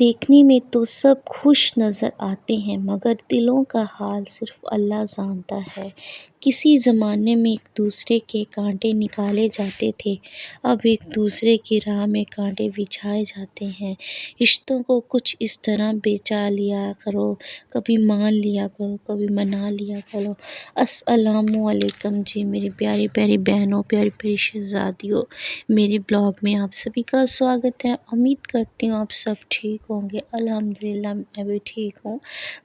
देखने में तो सब खुश नज़र आते हैं मगर दिलों का हाल सिर्फ अल्लाह जानता है। किसी ज़माने में एक दूसरे के कांटे निकाले जाते थे, अब एक दूसरे की राह में कांटे बिछाए जाते हैं। रिश्तों को कुछ इस तरह बेचा लिया करो, कभी मान लिया करो, कभी मना लिया करो। अस्सलामु अलैकुम जी मेरी प्यारी प्यारी बहनों, प्यारी प्यारी शहज़ादियों, मेरे ब्लॉग में आप सभी का स्वागत है। उम्मीद करती हूँ आप सब ठीक होंगे। अल्हम्दुलिल्लाह मैं भी ठीक हूँ।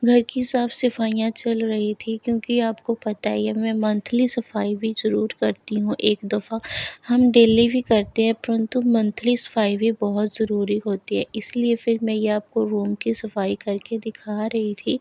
घर की साफ़ सफाइयाँ चल रही थी क्योंकि आपको पता ही है मैं मंथली सफाई भी ज़रूर करती हूँ। एक दफ़ा हम डेली भी करते हैं परंतु मंथली सफाई भी बहुत ज़रूरी होती है, इसलिए फिर मैं ये आपको रूम की सफाई करके दिखा रही थी।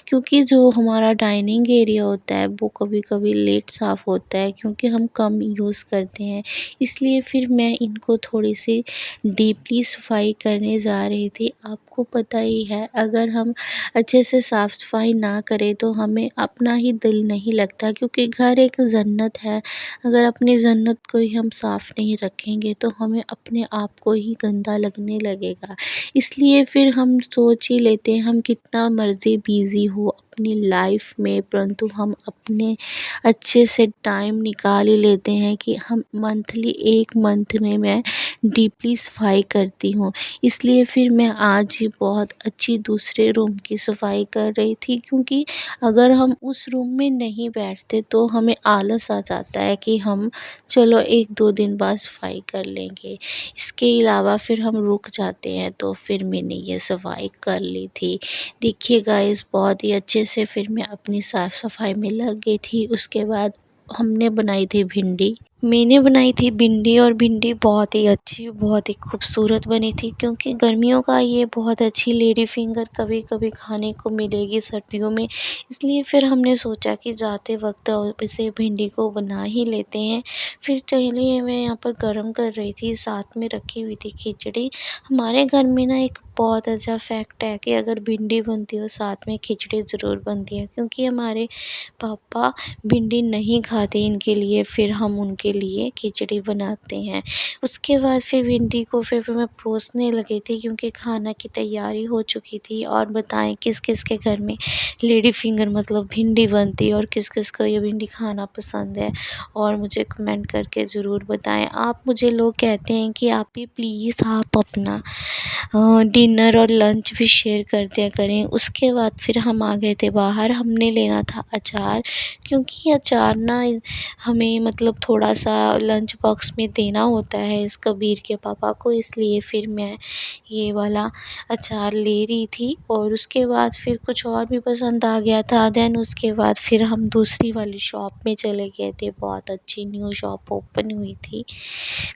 क्योंकि जो हमारा डाइनिंग एरिया होता है वो कभी कभी लेट साफ़ होता है क्योंकि हम कम यूज़ करते हैं, इसलिए फिर मैं इनको थोड़ी सी डीपली सफाई करने जा रही थी। आपको पता ही है अगर हम अच्छे से साफ़ सफाई ना करें तो हमें अपना ही दिल नहीं लगता, क्योंकि घर एक जन्नत है। अगर अपनी जन्नत को ही हम साफ़ नहीं रखेंगे तो हमें अपने आप को ही गंदा लगने लगेगा। इसलिए फिर हम सोच ही लेते हैं हम कितना मर्ज़ी बिज़ी हो अपनी लाइफ में, परंतु हम अपने अच्छे से टाइम निकाल ही लेते हैं कि हम मंथली एक मंथ में मैं डीपली सफाई करती हूँ। इसलिए फिर मैं आज ही बहुत अच्छी दूसरे रूम की सफाई कर रही थी, क्योंकि अगर हम उस रूम में नहीं बैठते तो हमें आलस आ जाता है कि हम चलो 1-2 दिन बाद सफाई कर लेंगे। इसके अलावा फिर हम रुक जाते हैं, तो फिर मैंने ये सफाई कर ली थी। देखिए गाइस बहुत ही अच्छे से फिर मैं अपनी साफ़ सफाई में लग गई थी। उसके बाद हमने बनाई थी भिंडी। मैंने बनाई थी भिंडी और भिंडी बहुत ही अच्छी, बहुत ही खूबसूरत बनी थी, क्योंकि गर्मियों का ये बहुत अच्छी लेडी फिंगर कभी-कभी खाने को मिलेगी सर्दियों में। इसलिए फिर हमने सोचा कि जाते वक़्त इसे भिंडी को बना ही लेते हैं। फिर चलिए मैं यहाँ पर गरम कर रही थी, साथ में रखी हुई थी खिचड़ी। हमारे घर में ना एक बहुत अच्छा फैक्ट है कि अगर भिंडी बनती हो साथ में खिचड़ी ज़रूर बनती है, क्योंकि हमारे पापा भिंडी नहीं खाते, इनके लिए फिर हम उनके लिए खिचड़ी बनाते हैं। उसके बाद फिर भिंडी को फिर मैं परोसने लगी थी, क्योंकि खाना की तैयारी हो चुकी थी। और बताएं किस किस के घर में लेडी फिंगर मतलब भिंडी बनती है और किस किस को ये भिंडी खाना पसंद है, और मुझे कमेंट करके ज़रूर बताएं। आप मुझे लोग कहते हैं कि आप भी प्लीज़ आप अपना डिनर और लंच भी शेयर कर दिया करें। उसके बाद फिर हम आ गए थे बाहर, हमने लेना था अचार, क्योंकि अचार ना हमें मतलब थोड़ा-सा लंच बॉक्स में देना होता है इस कबीर के पापा को, इसलिए फिर मैं ये वाला अचार ले रही थी। और उसके बाद फिर कुछ और भी पसंद आ गया था। देन उसके बाद फिर हम दूसरी वाली शॉप में चले गए थे, बहुत अच्छी न्यू शॉप ओपन हुई थी।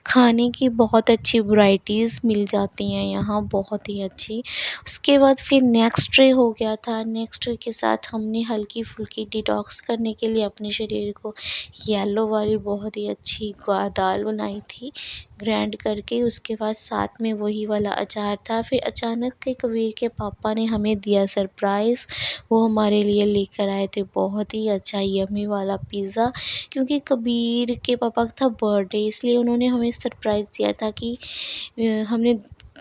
खाने की बहुत अच्छी वैराइटीज़ मिल जाती हैं यहाँ, बहुत ही अच्छी। उसके बाद फिर नेक्स्ट डे हो गया था। नेक्स्ट डे के साथ हमने हल्की-फुल्की डिटॉक्स करने के लिए अपने शरीर को येलो वाली बहुत ही अच्छी दाल बनाई थी ग्राइंड करके। उसके बाद साथ में वही वाला अचार था। फिर अचानक से कबीर के पापा ने हमें दिया सरप्राइज़, वो हमारे लिए लेकर आए थे बहुत ही अच्छा यम्मी वाला पिज़्ज़ा, क्योंकि कबीर के पापा का था बर्थडे, इसलिए उन्होंने हमें सरप्राइज़ दिया था कि हमने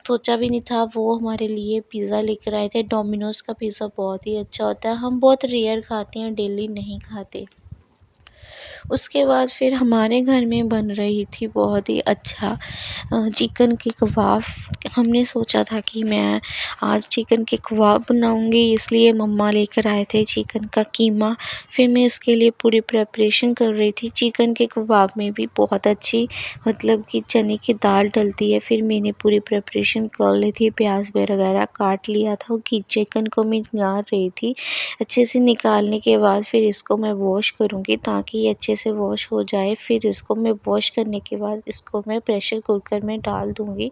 सोचा भी नहीं था वो हमारे लिए पिज़्ज़ा लेकर आए थे। डोमिनोज़ का पिज़्ज़ा बहुत ही अच्छा होता है, हम बहुत रेयर खाते हैं, डेली नहीं खाते। उसके बाद फिर हमारे घर में बन रही थी बहुत ही अच्छा चिकन के कबाब। हमने सोचा था कि मैं आज चिकन के कबाब बनाऊंगी, इसलिए मम्मा लेकर आए थे चिकन का कीमा। फिर मैं इसके लिए पूरी प्रिपरेशन कर रही थी। चिकन के कबाब में भी बहुत अच्छी मतलब कि चने की दाल डलती है। फिर मैंने पूरी प्रिपरेशन कर ली थी, प्याज वगैरह काट लिया था कि चिकन को मैं निकाल रही थी। अच्छे से निकालने के बाद फिर इसको मैं वॉश करूँगी ताकि ये अच्छे से वॉश हो जाए। फिर इसको मैं वॉश करने के बाद इसको मैं प्रेशर कुकर में डाल दूँगी।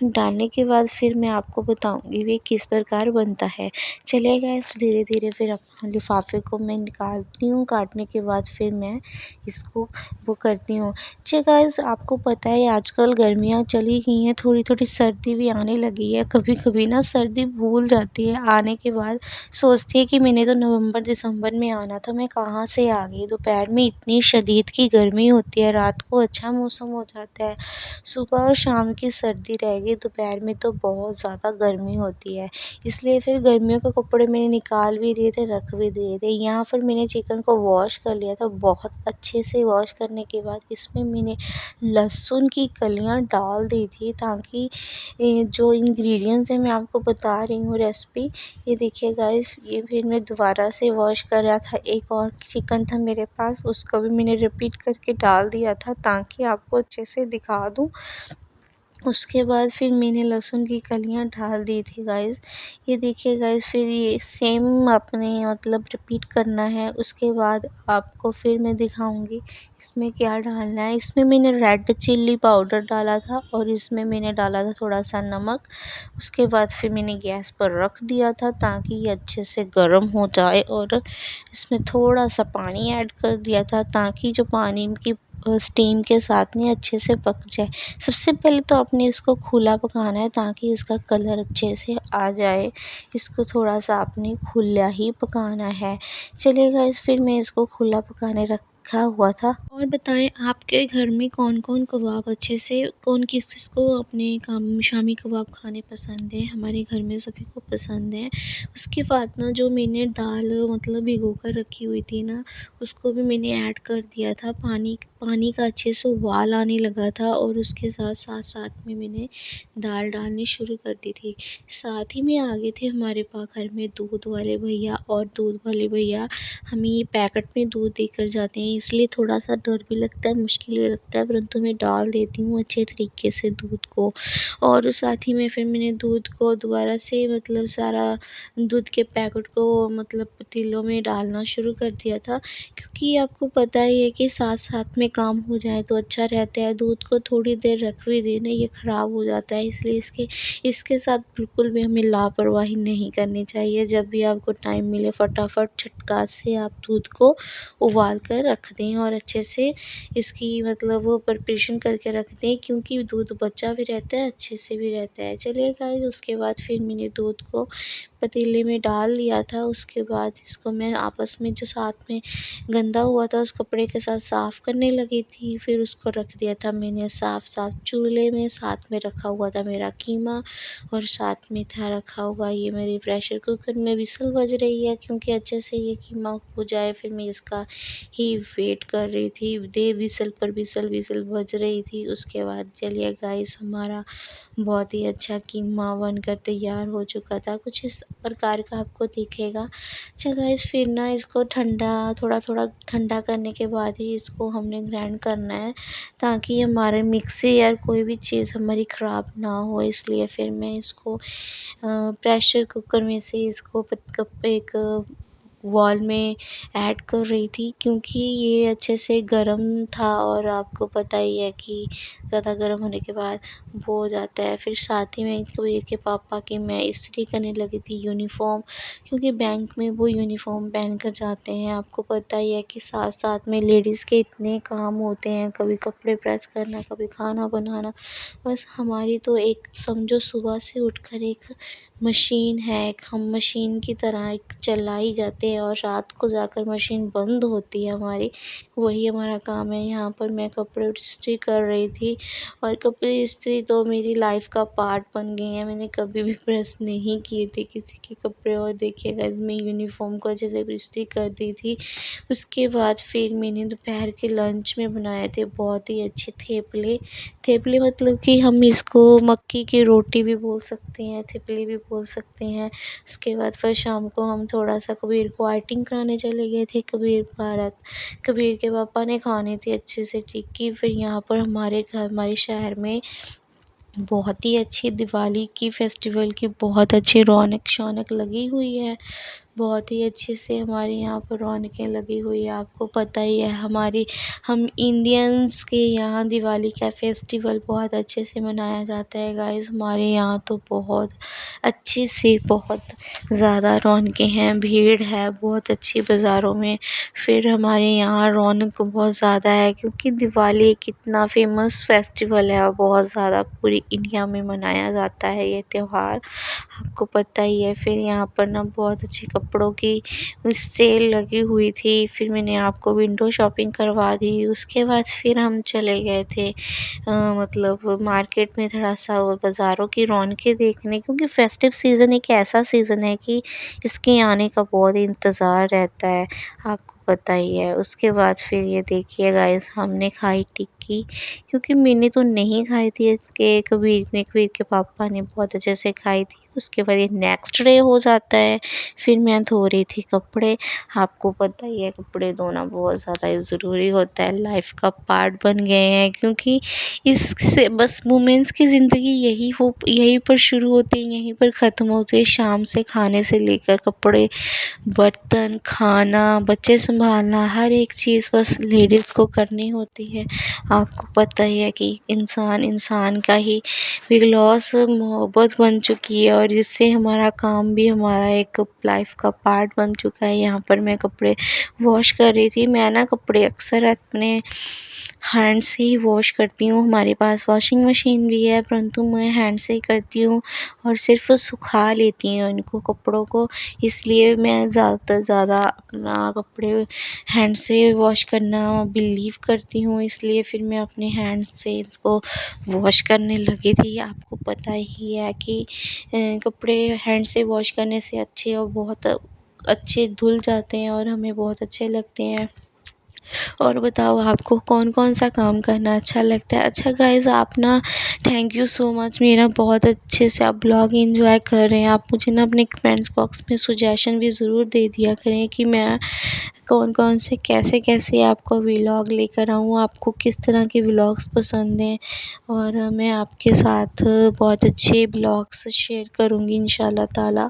डालने के बाद फिर मैं आपको बताऊँगी भी किस प्रकार बनता है। चलिए गाइस धीरे-धीरे फिर अपने लिफ़ाफ़े को मैं निकालती हूँ, काटने के बाद फिर मैं इसको वो करती हूँ। अच्छा गाइस आपको पता है आजकल गर्मियाँ चली गई हैं, थोड़ी-थोड़ी सर्दी भी आने लगी है। कभी-कभी ना सर्दी भूल जाती है, आने के बाद सोचती है कि मैंने तो नवंबर दिसंबर में आना था, मैं कहाँ से आ गई। दोपहर में इतनी शदीद की गर्मी होती है, रात को अच्छा मौसम हो जाता है, सुबह और शाम की सर्दी रहेगी, दोपहर में तो बहुत ज़्यादा गर्मी होती है। इसलिए फिर गर्मियों के कपड़े मैंने निकाल भी दिए थे, रख भी दिए थे। यहाँ पर मैंने चिकन को वॉश कर लिया था, बहुत अच्छे से वॉश करने के बाद इसमें मैंने लहसुन की कलियाँ डाल दी थी, ताकि जो इंग्रेडिएंट्स हैं मैं आपको बता रही हूँ रेसिपी। ये देखिए गाइस, ये फिर मैं दोबारा से वॉश कर रहा था। एक और चिकन था मेरे पास, उसको भी मैंने रिपीट करके डाल दिया था, ताकि आपको अच्छे से दिखा दूँ। उसके बाद फिर मैंने लहसुन की कलियाँ डाल दी थी गाइस। ये देखिए गाइस, फिर ये सेम आपने मतलब रिपीट करना है। उसके बाद आपको फिर मैं दिखाऊंगी इसमें क्या डालना है। इसमें मैंने रेड चिल्ली पाउडर डाला था, और इसमें मैंने डाला था थोड़ा सा नमक। उसके बाद फिर मैंने गैस पर रख दिया था, ताकि ये अच्छे से गर्म हो जाए, और इसमें थोड़ा सा पानी ऐड कर दिया था, ताकि जो पानी की स्टीम के साथ में अच्छे से पक जाए। सबसे पहले तो आपने इसको खुला पकाना है, ताकि इसका कलर अच्छे से आ जाए। इसको थोड़ा सा आपने खुला ही पकाना है। चलिए गाइस, फिर मैं इसको खुला पकाने रखा हुआ था। और बताएं, आपके घर में कौन कौन कबाब अच्छे से, कौन किस किसको अपने काम शामी कबाब खाने पसंद है। हमारे घर में सभी को पसंद है। उसके बाद ना, जो मैंने दाल मतलब भिगो कर रखी हुई थी ना, उसको भी मैंने ऐड कर दिया था। पानी पानी का अच्छे से उबाल आने लगा था, और उसके साथ साथ साथ में मैंने दाल डालनी शुरू कर दी थी। साथ ही में आ गए थे हमारे पास घर में दूध वाले भैया, और दूध वाले भैया हमें ये पैकेट में दूध देकर जाते हैं, इसलिए थोड़ा सा डर भी लगता है, मुश्किल भी लगता है, परंतु मैं डाल देती हूँ अच्छे तरीके से दूध को। और साथ ही में फिर मैंने दूध को दोबारा से मतलब सारा दूध के पैकेट को मतलब पतीलों में डालना शुरू कर दिया था, क्योंकि आपको पता ही है कि साथ साथ में काम हो जाए तो अच्छा रहता है। दूध को थोड़ी देर रख भी देना, ये ख़राब हो जाता है, इसलिए इसके साथ बिल्कुल भी हमें लापरवाही नहीं करनी चाहिए। जब भी आपको टाइम मिले, फटाफट झटका से आप दूध को उबाल कर रख दें, और अच्छे से इसकी मतलब वो प्रिपरेशन करके रख दें, क्योंकि दूध बचा भी रहता है, अच्छे से भी रहता है। चलिए गाइस, उसके बाद फिर मैंने दूध को पतीले में डाल दिया था। उसके बाद इसको मैं आपस में जो साथ में गंदा हुआ था, उस कपड़े के साथ साफ़ करने लगी थी। फिर उसको रख दिया था मैंने साफ़ चूल्हे में। साथ में रखा हुआ था मेरा कीमा, और साथ में था रखा हुआ ये मेरे प्रेशर कुकर में विसल बज रही है, क्योंकि अच्छे से ये कीमा हो जाए। फिर मैं इसका ही वेट कर रही थी, दे विसल पर विसल विसल बज रही थी। उसके बाद चलिए गाइस, हमारा बहुत ही अच्छा कीमा बनकर तैयार हो चुका था। कुछ इस प्रकार का आपको दिखेगा। अच्छा गाइस, फिर ना इसको थोड़ा थोड़ा ठंडा करने के बाद ही इसको हमने ग्राइंड करना है, ताकि हमारे मिक्सी या कोई भी चीज़ हमारी ख़राब ना हो। इसलिए फिर मैं इसको प्रेशर कुकर में से इसको एक बॉल में ऐड कर रही थी, क्योंकि ये अच्छे से गरम था, और आपको पता ही है कि ज़्यादा गरम होने के बाद वो हो जाता है। फिर साथ ही में कबीर के पापा की मैं इस्त्री करने लगी थी यूनिफ़ॉर्म, क्योंकि बैंक में वो यूनिफ़ॉर्म पहन कर जाते हैं। आपको पता ही है कि साथ साथ में लेडीज़ के इतने काम होते हैं, कभी कपड़े प्रेस करना, कभी खाना बनाना। बस हमारी तो एक समझो सुबह से उठकर एक मशीन है, एक हम मशीन की तरह एक चलाई जाते हैं, और रात को जाकर मशीन बंद होती है हमारी। वही हमारा काम है। यहाँ पर मैं कपड़े इस्त्री कर रही थी, और कपड़े इस्त्री तो मेरी लाइफ का पार्ट बन गई हैं। मैंने कभी भी प्रेस नहीं किए थे किसी के कपड़े, और देखिएगा मैं यूनिफ़ॉर्म को अच्छे से इस्त्री कर दी थी। उसके बाद फिर मैंने दोपहर के लंच में बनाए थे बहुत ही अच्छे थेपले। थेपले मतलब कि हम इसको मक्की की रोटी भी बोल सकते हैं, थेपले भी बोल सकते हैं। उसके बाद फिर शाम को हम थोड़ा सा कबीर को आउटिंग कराने चले गए थे। कबीर के पापा ने खानी थी अच्छे से टिक्की। फिर यहाँ पर हमारे शहर में बहुत ही अच्छी दिवाली की फेस्टिवल की बहुत अच्छी रौनक-शौनक लगी हुई है। बहुत ही अच्छे से हमारे यहाँ पर रौनकें लगी हुई है। आपको पता ही है, हम इंडियंस के यहाँ दिवाली का फेस्टिवल बहुत अच्छे से मनाया जाता है गाइस। हमारे यहाँ तो बहुत अच्छे से बहुत ज़्यादा रौनकें हैं, भीड़ है बहुत अच्छी बाज़ारों में। फिर हमारे यहाँ रौनक बहुत ज़्यादा है, क्योंकि दिवाली एक इतना फ़ेमस फेस्टिवल है, और बहुत ज़्यादा पूरी इंडिया में मनाया जाता है ये त्यौहार, आपको पता ही है। फिर यहाँ पर ना बहुत अच्छे कपड़ों की सेल लगी हुई थी, फिर मैंने आपको विंडो शॉपिंग करवा दी। उसके बाद फिर हम चले गए थे मतलब मार्केट में थोड़ा-सा बाज़ारों की रौनकें देखने, क्योंकि फेस्टिव सीज़न एक ऐसा सीज़न है कि इसके आने का बहुत इंतज़ार रहता है, आपको पता ही है। उसके बाद फिर ये देखिए गाइस, हमने खाई टिक्की, क्योंकि मैंने तो नहीं खाई थी इसके, कबीर के पापा ने बहुत अच्छे से खाई थी। उसके बाद ये नेक्स्ट डे हो जाता है, फिर मैं धो रही थी कपड़े। आपको पता ही है कपड़े धोना बहुत ज़्यादा ज़रूरी होता है, लाइफ़ का पार्ट बन गए हैं, क्योंकि इससे बस वुमेन्स की ज़िंदगी यहीं पर शुरू होती है, यहीं पर ख़त्म होती है। शाम से खाने से लेकर कपड़े, बर्तन, खाना, बच्चे संभालना, हर एक चीज़ बस लेडीज़ को करनी होती है। आपको पता ही है कि इंसान का ही बिग लॉस मोहब्बत बन चुकी है, और जिससे हमारा काम भी हमारा एक लाइफ का पार्ट बन चुका है। यहाँ पर मैं कपड़े वॉश कर रही थी। मैं ना कपड़े अक्सर अपने हैंड से ही वॉश करती हूँ। हमारे पास वॉशिंग मशीन भी है, परंतु मैं हैंड से ही करती हूँ और सिर्फ़ सुखा लेती हूँ इनको कपड़ों को। इसलिए मैं ज़्यादातर ज़्यादा अपना कपड़े हैंड से वॉश करना बिलीव करती हूँ, इसलिए फिर मैं अपने हैंड से इसको वॉश करने लगी थी। आपको पता ही है कि कपड़े हैंड से वॉश करने से अच्छे और बहुत अच्छे धुल जाते हैं और हमें बहुत अच्छे लगते हैं। और बताओ आपको कौन-कौन सा काम करना अच्छा लगता है? अच्छा गाइज़, आप ना थैंक यू सो मच, मेरा बहुत अच्छे से आप ब्लॉग एन्जॉय कर रहे हैं। आप मुझे ना अपने कमेंट्स बॉक्स में सजेशन भी ज़रूर दे दिया करें कि मैं कौन-कौन से कैसे-कैसे आपको व्लॉग लेकर आऊँ, आपको किस तरह के व्लॉग्स पसंद हैं, और मैं आपके साथ बहुत अच्छे व्लॉग्स शेयर करूँगी इंशाल्लाह ताला।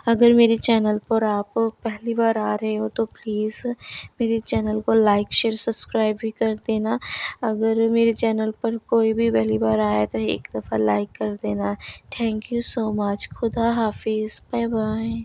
अगर मेरे चैनल पर आप पहली बार आ रहे हो तो प्लीज़ मेरे चैनल को लाइक, शेयर, सब्सक्राइब भी कर देना। अगर मेरे चैनल पर कोई भी पहली बार आया है तो एक दफ़ा लाइक कर देना। Thank you so much. खुदा हाफ़िज़। Bye bye.